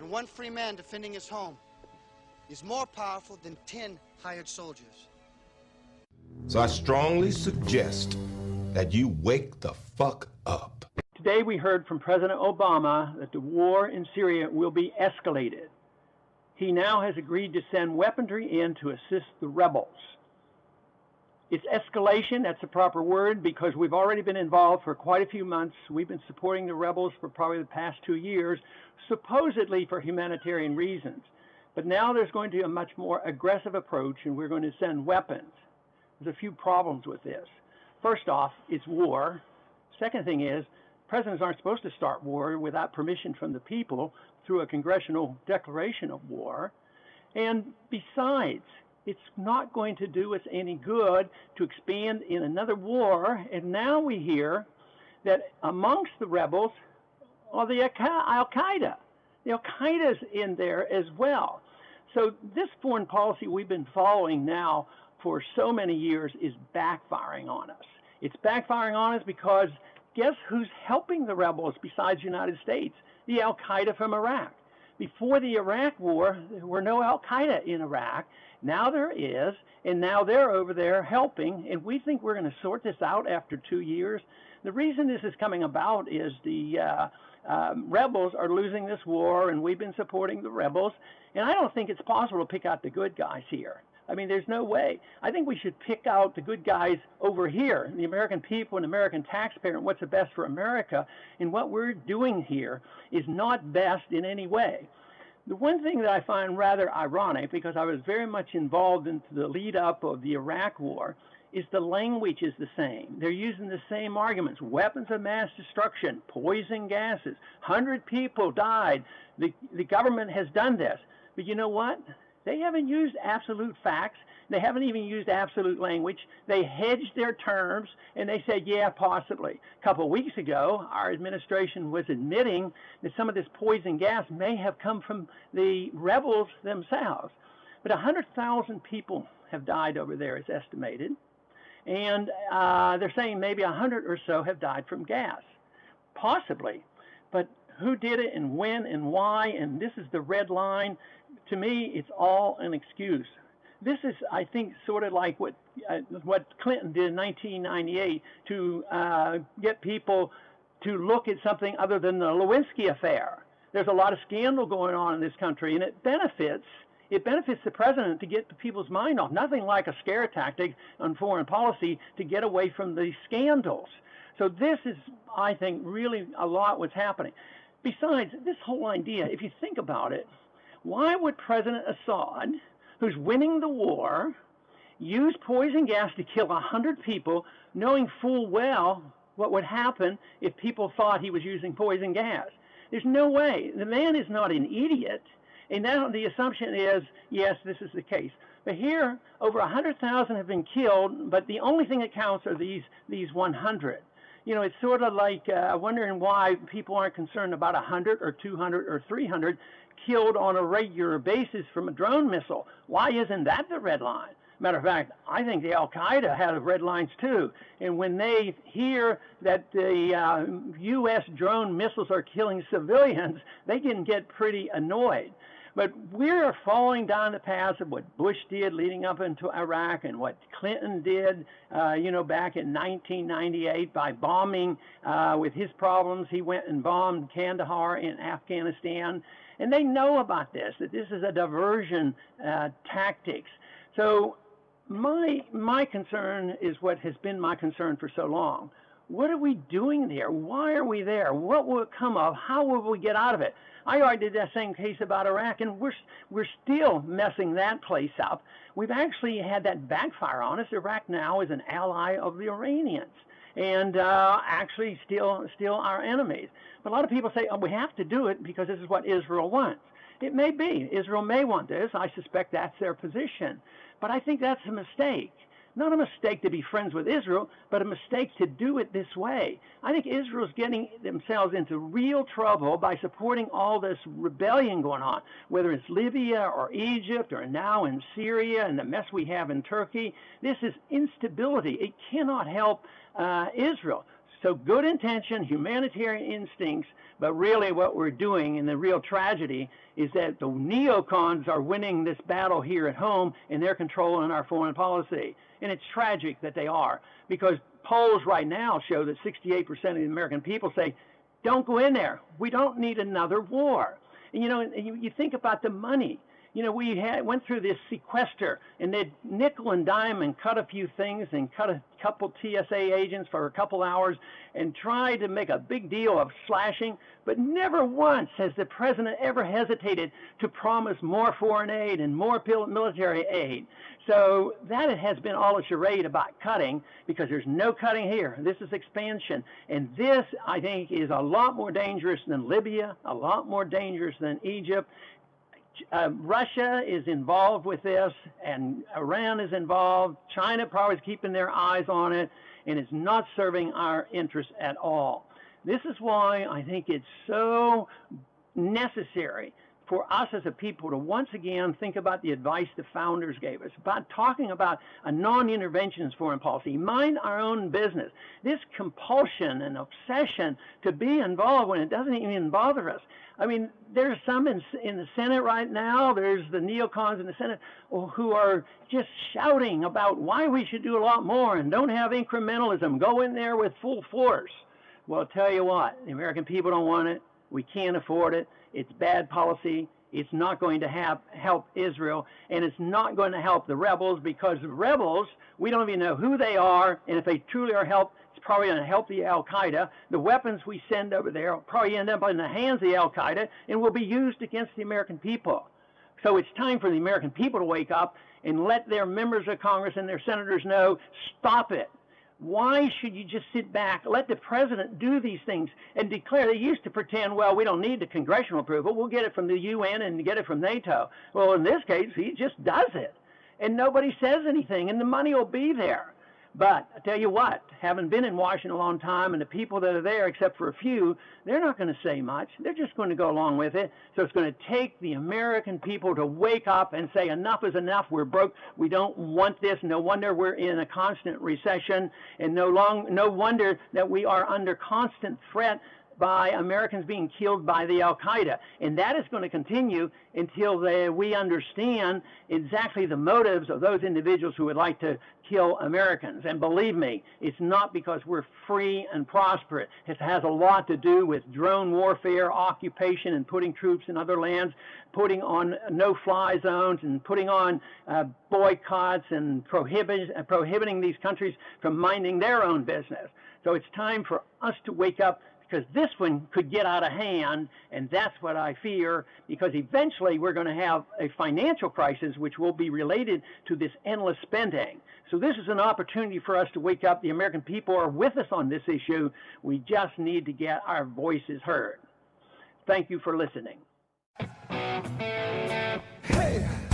and one free man defending his home is more powerful than 10 hired soldiers. So I strongly suggest that you wake the fuck up. Today we heard from President Obama that the war in Syria will be escalated. He now has agreed to send weaponry in to assist the rebels. It's escalation, that's the proper word, because we've already been involved for quite a few months. We've been supporting the rebels for probably the past 2 years, supposedly for humanitarian reasons. But now there's going to be a much more aggressive approach, and we're going to send weapons. There's a few problems with this. First off, it's war. Second thing is, presidents aren't supposed to start war without permission from the people through a congressional declaration of war. And besides, it's not going to do us any good to expand in another war. And now we hear that amongst the rebels are the Al-Qaeda. The Al-Qaeda's in there as well. So this foreign policy we've been following now for so many years is backfiring on us. It's backfiring on us because guess who's helping the rebels besides the United States? The Al-Qaeda from Iraq. Before the Iraq war, there were no Al-Qaeda in Iraq. Now there is, and now they're over there helping, and we think we're going to sort this out after 2 years. The reason this is coming about is the rebels are losing this war, and we've been supporting the rebels, and I don't think it's possible to pick out the good guys here. I mean, there's no way. I think we should pick out the good guys over here, the American people and American taxpayer, and what's the best for America. And what we're doing here is not best in any way. The one thing that I find rather ironic, because I was very much involved in the lead up of the Iraq war, is the language is the same. They're using the same arguments. Weapons of mass destruction, poison gases, 100 people died. The government has done this. But you know what? They haven't used absolute facts. They haven't even used absolute language. They hedged their terms, and they said, yeah, possibly. A couple of weeks ago, our administration was admitting that some of this poison gas may have come from the rebels themselves. But 100,000 people have died over there, it's estimated. And they're saying maybe 100 or so have died from gas. Possibly. But who did it and when and why? And this is the red line. To me, it's all an excuse. This is, I think, sort of like what Clinton did in 1998 to get people to look at something other than the Lewinsky affair. There's a lot of scandal going on in this country, and it benefits the president to get people's mind off. Nothing like a scare tactic on foreign policy to get away from these scandals. So this is, I think, really a lot what's happening. Besides, this whole idea, if you think about it, why would President Assad, who's winning the war, use poison gas to kill 100 people, knowing full well what would happen if people thought he was using poison gas? There's no way. The man is not an idiot. And now the assumption is, yes, this is the case. But here, over 100,000 have been killed, but the only thing that counts are these 100. You know, it's sort of like wondering why people aren't concerned about 100 or 200 or 300 killed on a regular basis from a drone missile. Why isn't that the red line? Matter of fact, I think the Al-Qaeda have red lines too. And when they hear that the U.S. drone missiles are killing civilians, they can get pretty annoyed. But we're falling down the path of what Bush did leading up into Iraq and what Clinton did, back in 1998 by bombing with his problems. He went and bombed Kandahar in Afghanistan. And they know about this, that this is a diversion tactics. So my concern is what has been my concern for so long. What are we doing there? Why are we there? What will it come of? How will we get out of it? I argued that same case about Iraq, and we're still messing that place up. We've actually had that backfire on us. Iraq now is an ally of the Iranians, and actually still our enemies. But a lot of people say, oh, we have to do it because this is what Israel wants. It may be. Israel may want this. I suspect that's their position. But I think that's a mistake. Not a mistake to be friends with Israel, but a mistake to do it this way. I think Israel's getting themselves into real trouble by supporting all this rebellion going on, whether it's Libya or Egypt or now in Syria and the mess we have in Turkey. This is instability. It cannot help Israel. So good intention, humanitarian instincts, but really what we're doing, and the real tragedy, is that the neocons are winning this battle here at home, and they're controlling our foreign policy. And it's tragic that they are, because polls right now show that 68% of the American people say, don't go in there. We don't need another war. And, you think about the money. We went through this sequester, and they'd nickel and dime and cut a few things and cut a couple TSA agents for a couple hours and tried to make a big deal of slashing, but never once has the president ever hesitated to promise more foreign aid and more military aid. So that has been all a charade about cutting, because there's no cutting here. This is expansion. And this, I think, is a lot more dangerous than Libya, a lot more dangerous than Egypt. Russia is involved with this, and Iran is involved. China probably is keeping their eyes on it, and it's not serving our interests at all. This is why I think it's so necessary for us as a people to once again think about the advice the founders gave us, about talking about a non-interventionist foreign policy, mind our own business. This compulsion and obsession to be involved when it doesn't even bother us. I mean, there's some in the Senate right now, there's the neocons in the Senate who are just shouting about why we should do a lot more and don't have incrementalism, go in there with full force. Well, I'll tell you what, the American people don't want it. We can't afford it. It's bad policy. It's not going to help Israel, and it's not going to help the rebels, because the rebels, we don't even know who they are, and if they truly are helped, it's probably going to help the Al-Qaeda. The weapons we send over there will probably end up in the hands of the Al-Qaeda and will be used against the American people. So it's time for the American people to wake up and let their members of Congress and their senators know, stop it. Why should you just sit back, let the president do these things and declare? They used to pretend, well, we don't need the congressional approval. We'll get it from the UN and get it from NATO. Well, in this case, he just does it. And nobody says anything, and the money will be there. But I tell you what, having been in Washington a long time, and the people that are there, except for a few, they're not going to say much. They're just going to go along with it. So it's going to take the American people to wake up and say, enough is enough. We're broke. We don't want this. No wonder we're in a constant recession, and no wonder that we are under constant threat by Americans being killed by the Al-Qaeda. And that is going to continue until we understand exactly the motives of those individuals who would like to kill Americans. And believe me, it's not because we're free and prosperous. It has a lot to do with drone warfare, occupation, and putting troops in other lands, putting on no-fly zones, and putting on boycotts and prohibiting these countries from minding their own business. So it's time for us to wake up, because this one could get out of hand, and that's what I fear, because eventually we're going to have a financial crisis which will be related to this endless spending. So this is an opportunity for us to wake up. The American people are with us on this issue. We just need to get our voices heard. Thank you for listening. Hey!